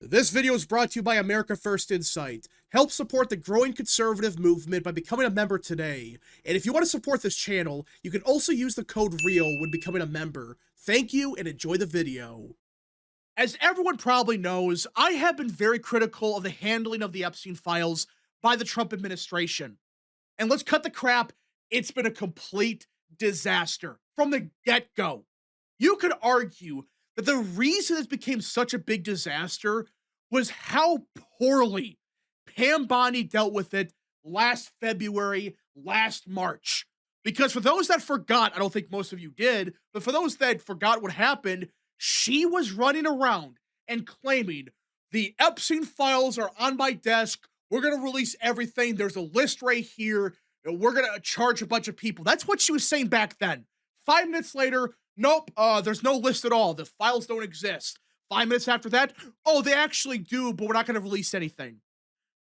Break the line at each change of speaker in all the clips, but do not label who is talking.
This video is brought to you by America First Insight. Help support the growing conservative movement by becoming a member today. And if you want to support this channel, you can also use the code REAL when becoming a member. Thank you and enjoy the video. As everyone probably knows, I have been very critical of the handling of the Epstein files by the Trump administration. And let's cut the crap, it's been a complete disaster from the get-go. You could argue that the reason this became such a big disaster was how poorly Pam Bondi dealt with it last February, last March. Because for those that forgot, I don't think most of you did, but for those that forgot what happened, she was running around and claiming the Epstein files are on my desk. We're going to release everything. There's a list right here. And we're going to charge a bunch of people. That's what she was saying back then. 5 minutes later, nope, there's no list at all. The files don't exist. 5 minutes after that, oh, they actually do, but we're not going to release anything.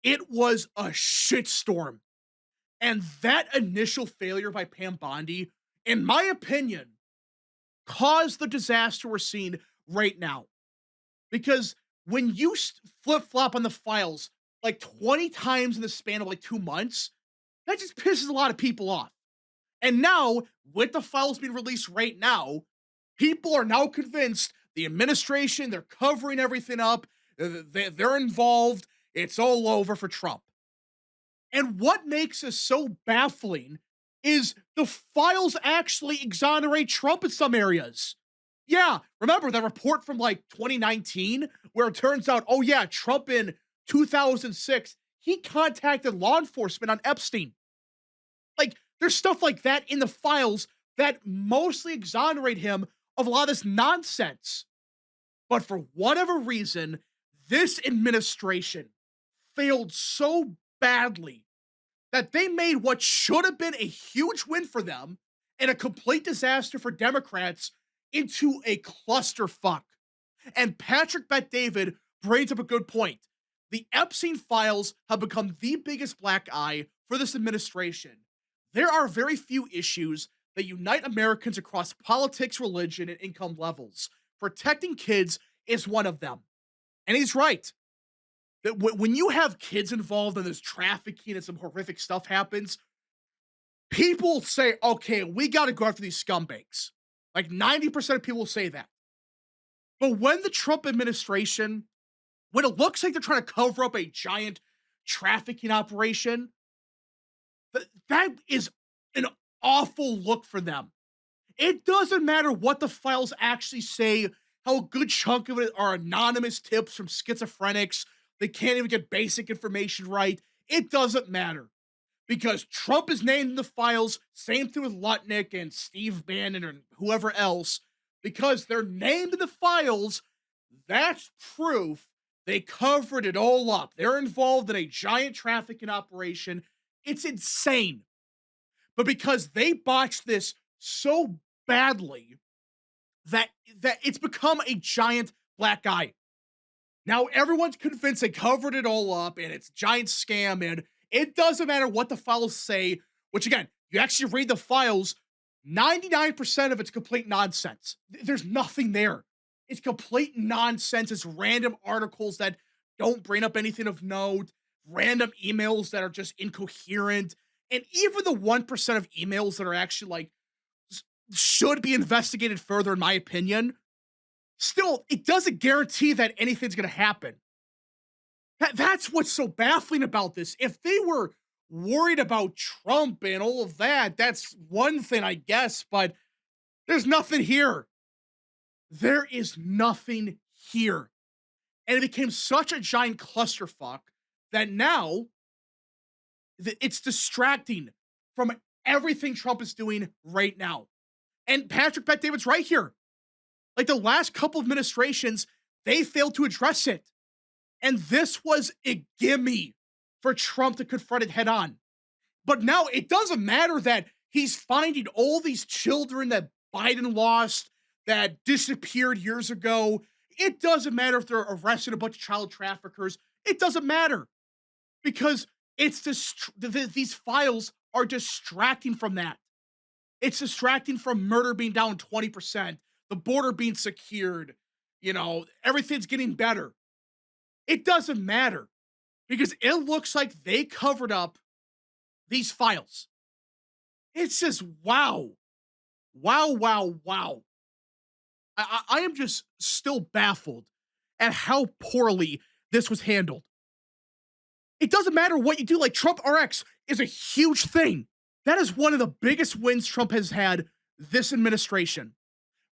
It was a shitstorm. And that initial failure by Pam Bondi, in my opinion, caused the disaster we're seeing right now. Because when you flip-flop on the files like 20 times in the span of like 2 months, that just pisses a lot of people off. And now, with the files being released right now, people are now convinced the administration, they're covering everything up, they're involved, it's all over for Trump. And what makes this so baffling is the files actually exonerate Trump in some areas. Yeah, remember that report from like 2019 where it turns out, oh yeah, Trump in 2006, he contacted law enforcement on Epstein. Like, there's stuff like that in the files that mostly exonerate him of a lot of this nonsense. But for whatever reason, this administration failed so badly that they made what should have been a huge win for them and a complete disaster for Democrats into a clusterfuck. And Patrick Bet-David brings up a good point. The Epstein files have become the biggest black eye for this administration. There are very few issues that unite Americans across politics, religion, and income levels. Protecting kids is one of them. And he's right. That when you have kids involved in this trafficking and some horrific stuff happens, people say, okay, we got to go after these scumbags. Like 90% of people say that. But when the Trump administration, when it looks like they're trying to cover up a giant trafficking operation, that is an awful look for them. It doesn't matter what the files actually say, how a good chunk of it are anonymous tips from schizophrenics. They can't even get basic information right. It doesn't matter. Because Trump is named in the files, same thing with Lutnick and Steve Bannon and whoever else. Because they're named in the files, that's proof they covered it all up. They're involved in a giant trafficking operation. It's insane. But because they botched this so badly that it's become a giant black eye. Now everyone's convinced they covered it all up and it's a giant scam, and it doesn't matter what the files say, which again, you actually read the files, 99% of it's complete nonsense. There's nothing there. It's complete nonsense. It's random articles that don't bring up anything of note, random emails that are just incoherent, and even the 1% of emails that are actually like should be investigated further, in my opinion, still, it doesn't guarantee that anything's going to happen. That's what's so baffling about this. If they were worried about Trump and all of that, that's one thing, I guess, but there's nothing here. There is nothing here. And it became such a giant clusterfuck that now it's distracting from everything Trump is doing right now. And Patrick Bet-David's right here. Like the last couple of administrations, they failed to address it. And this was a gimme for Trump to confront it head on. But now it doesn't matter that he's finding all these children that Biden lost, that disappeared years ago. It doesn't matter if they're arresting a bunch of child traffickers. It doesn't matter. Because it's these files are distracting from that. It's distracting from murder being down 20%, the border being secured, everything's getting better. It doesn't matter because it looks like they covered up these files. It's just wow. Wow, wow, wow. I am just still baffled at how poorly this was handled. It doesn't matter what you do. Like Trump RX is a huge thing. That is one of the biggest wins Trump has had this administration.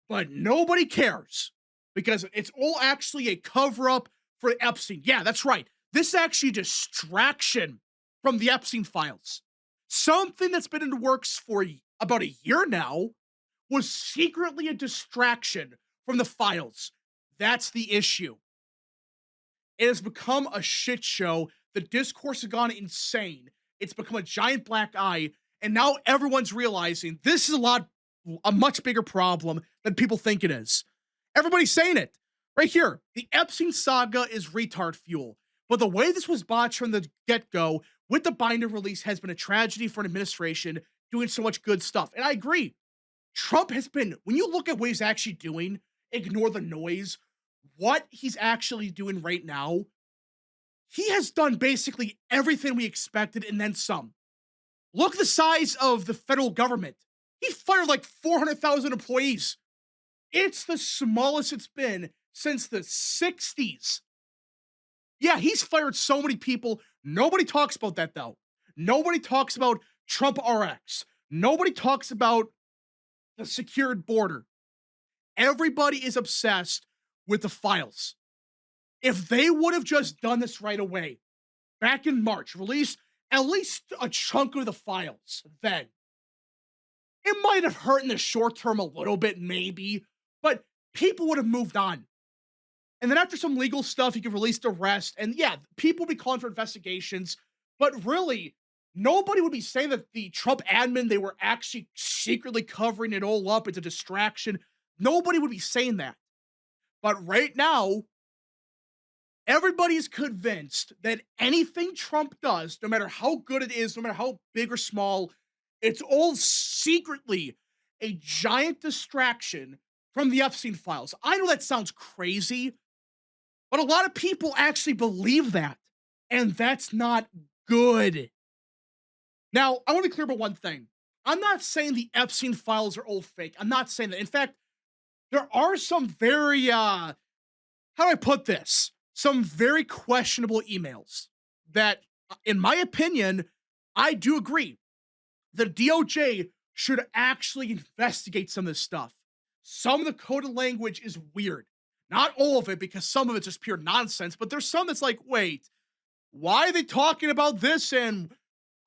But nobody cares because it's all actually a cover up for Epstein. Yeah, that's right. This is actually a distraction from the Epstein files. Something that's been in the works for about a year now was secretly a distraction from the files. That's the issue. It has become a shit show. The discourse has gone insane. It's become a giant black eye. And now everyone's realizing this is a much bigger problem than people think it is. Everybody's saying it. Right here. The Epstein saga is retard fuel. But the way this was botched from the get-go with the binder release has been a tragedy for an administration doing so much good stuff. And I agree. Trump has been, when you look at what he's actually doing, ignore the noise, what he's actually doing right now, he has done basically everything we expected and then some. Look at the size of the federal government. He fired like 400,000 employees. It's the smallest it's been since the 60s. Yeah, he's fired so many people. Nobody talks about that though. Nobody talks about Trump RX. Nobody talks about the secured border. Everybody is obsessed with the files. If they would have just done this right away, back in March, released at least a chunk of the files, then it might have hurt in the short term a little bit, maybe, but people would have moved on. And then after some legal stuff, you could release the rest. And yeah, people would be calling for investigations, but really, nobody would be saying that the Trump admin, they were actually secretly covering it all up. It's a distraction. Nobody would be saying that. But right now, everybody's convinced that anything Trump does, no matter how good it is, no matter how big or small, it's all secretly a giant distraction from the Epstein files. I know that sounds crazy, but a lot of people actually believe that, and that's not good. Now, I want to be clear about one thing. I'm not saying the Epstein files are all fake. I'm not saying that. In fact, there are some very, how do I put this? Some very questionable emails that, in my opinion, I do agree. The DOJ should actually investigate some of this stuff. Some of the coded language is weird. Not all of it, because some of it's just pure nonsense, but there's some that's like, wait, why are they talking about this and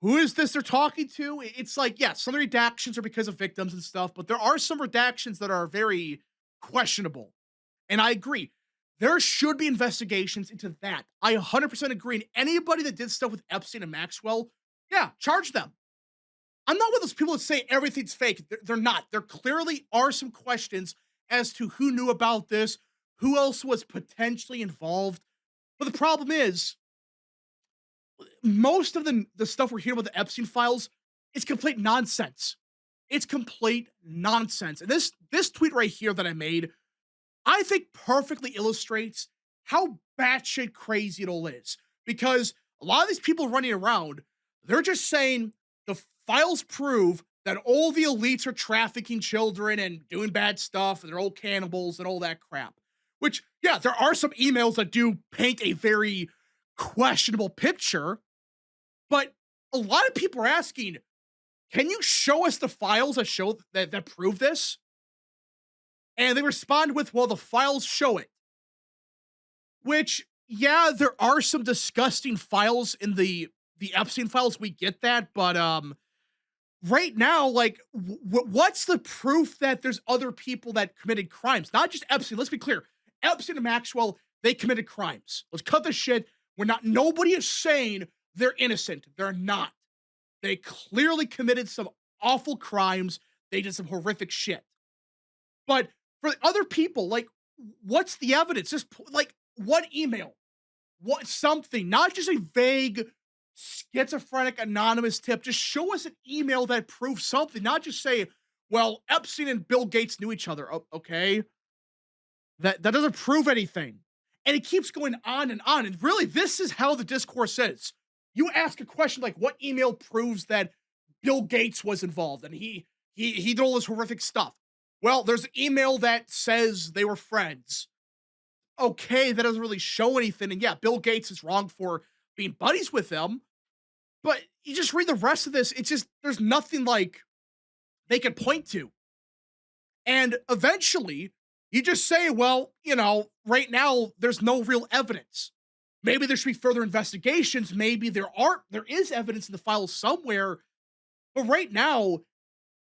who is this they're talking to? It's like, yeah, some of the redactions are because of victims and stuff, but there are some redactions that are very questionable. And I agree. There should be investigations into that. I 100% agree. And anybody that did stuff with Epstein and Maxwell, yeah, charge them. I'm not one of those people that say everything's fake. They're not. There clearly are some questions as to who knew about this, who else was potentially involved. But the problem is, most of the stuff we're hearing about the Epstein files is complete nonsense. It's complete nonsense. And this tweet right here that I made, I think perfectly illustrates how batshit crazy it all is. Because a lot of these people running around, they're just saying the files prove that all the elites are trafficking children and doing bad stuff, and they're all cannibals and all that crap. Which, yeah, there are some emails that do paint a very questionable picture, but a lot of people are asking, can you show us the files that show that prove this? And they respond with, well, the files show it. Which, yeah, there are some disgusting files in the Epstein files. We get that, but right now, like, what's the proof that there's other people that committed crimes? Not just Epstein. Let's be clear. Epstein and Maxwell, they committed crimes. Let's cut the shit. Nobody is saying they're innocent. They're not. They clearly committed some awful crimes. They did some horrific shit. But for other people, like, what's the evidence? Just like one email, what something, not just a vague, schizophrenic, anonymous tip. Just show us an email that proves something. Not just say, well, Epstein and Bill Gates knew each other. Okay, that doesn't prove anything. And it keeps going on and on. And really, this is how the discourse is. You ask a question like, what email proves that Bill Gates was involved and he did all this horrific stuff? Well, there's an email that says they were friends. Okay, that doesn't really show anything. And yeah, Bill Gates is wrong for being buddies with them. But you just read the rest of this, it's just there's nothing like they can point to. And eventually, you just say, well, right now there's no real evidence. Maybe there should be further investigations. Maybe there is evidence in the files somewhere. But right now,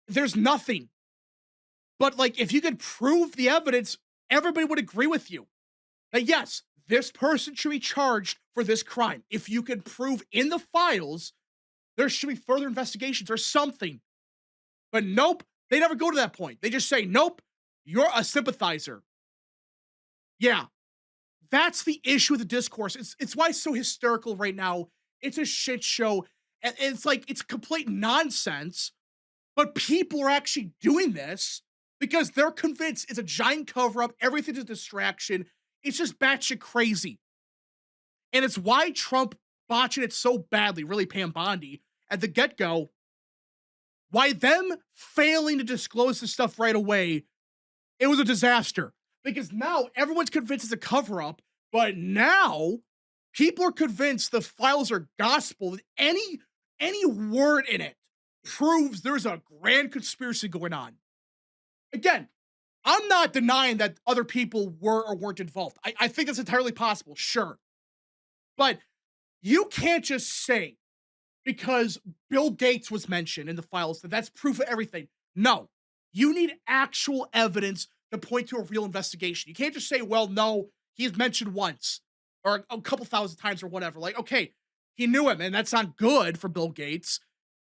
there's nothing. But like, if you could prove the evidence, everybody would agree with you that yes, this person should be charged for this crime. If you could prove in the files, there should be further investigations or something. But nope, they never go to that point. They just say, nope, you're a sympathizer. Yeah, that's the issue with the discourse. It's why it's so hysterical right now. It's a shit show. And it's like, it's complete nonsense. But people are actually doing this because they're convinced it's a giant cover up. Everything's a distraction. It's just batshit crazy. And it's why Trump botching it so badly, really Pam Bondi, at the get-go, why them failing to disclose this stuff right away, it was a disaster. Because now everyone's convinced it's a cover-up, but now people are convinced the files are gospel. That any word in it proves there's a grand conspiracy going on. Again, I'm not denying that other people were or weren't involved. I think that's entirely possible, sure. But you can't just say, because Bill Gates was mentioned in the files, that's proof of everything. No, you need actual evidence to point to a real investigation. You can't just say, well, no, he's mentioned once or a couple thousand times or whatever. Like, okay, he knew him and that's not good for Bill Gates,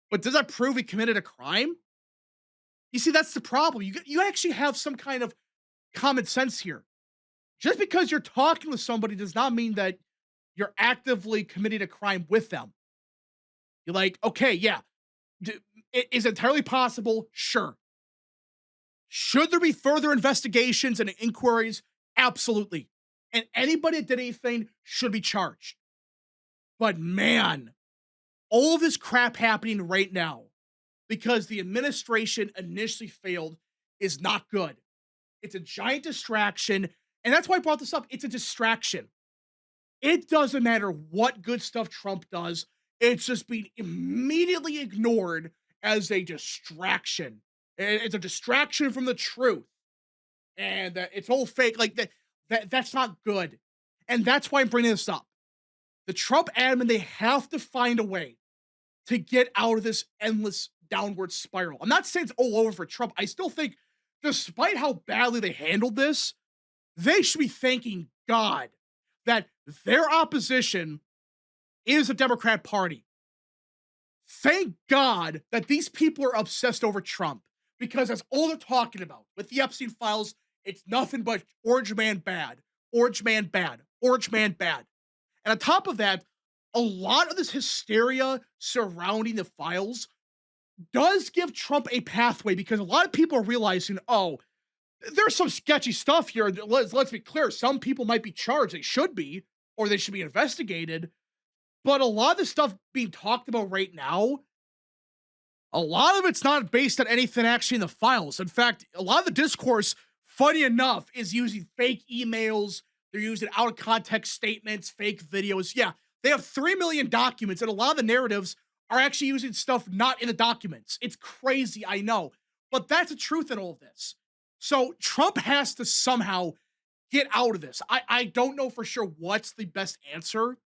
but does that prove he committed a crime? You see, that's the problem. You actually have some kind of common sense here. Just because you're talking with somebody does not mean that you're actively committing a crime with them. You're like, okay, yeah, is it entirely possible? Sure. Should there be further investigations and inquiries? Absolutely. And anybody that did anything should be charged. But man, all of this crap happening right now because the administration initially failed is not good. It's a giant distraction. And that's why I brought this up. It's a distraction. It doesn't matter what good stuff Trump does. It's just being immediately ignored as a distraction. And it's a distraction from the truth. And it's all fake. Like that's not good. And that's why I'm bringing this up. The Trump admin, they have to find a way to get out of this endless downward spiral. I'm not saying it's all over for Trump. I still think, despite how badly they handled this, they should be thanking God that their opposition is the Democrat Party. Thank God that these people are obsessed over Trump because that's all they're talking about. With the Epstein files, it's nothing but Orange Man bad, Orange Man bad, Orange Man bad. And on top of that, a lot of this hysteria surrounding the files does give Trump a pathway because a lot of people are realizing, oh, there's some sketchy stuff here. Let's be clear. Some people might be charged. They should be, or they should be investigated. But a lot of the stuff being talked about right now, a lot of it's not based on anything actually in the files. In fact, a lot of the discourse, funny enough, is using fake emails. They're using out of context statements, fake videos. Yeah, they have 3 million documents, and a lot of the narratives are actually using stuff not in the documents. It's crazy, I know. But that's the truth in all of this. So Trump has to somehow get out of this. I don't know for sure what's the best answer,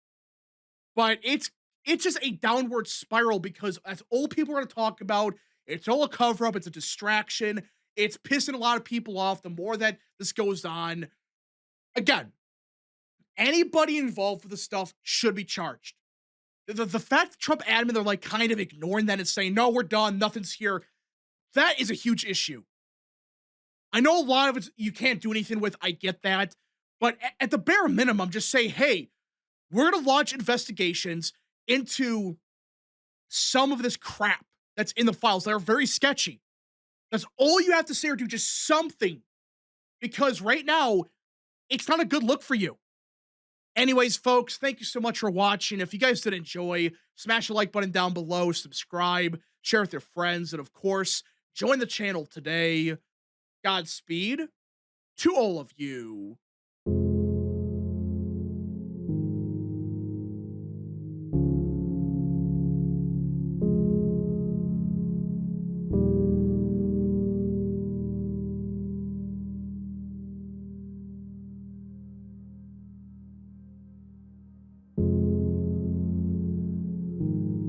but it's just a downward spiral because that's all people are going to talk about. It's all a cover up. It's a distraction. It's pissing a lot of people off the more that this goes on. Again, anybody involved with this stuff should be charged. The fact that Trump admin, they're like kind of ignoring that and saying, no, we're done. Nothing's here. That is a huge issue. I know a lot of it you can't do anything with. I get that. But at the bare minimum, just say, hey, we're going to launch investigations into some of this crap that's in the files that are very sketchy. That's all you have to say or do, just something. Because right now, it's not a good look for you. Anyways, folks, thank you so much for watching. If you guys did enjoy, smash the like button down below, subscribe, share with your friends, and of course, join the channel today. Godspeed to all of you.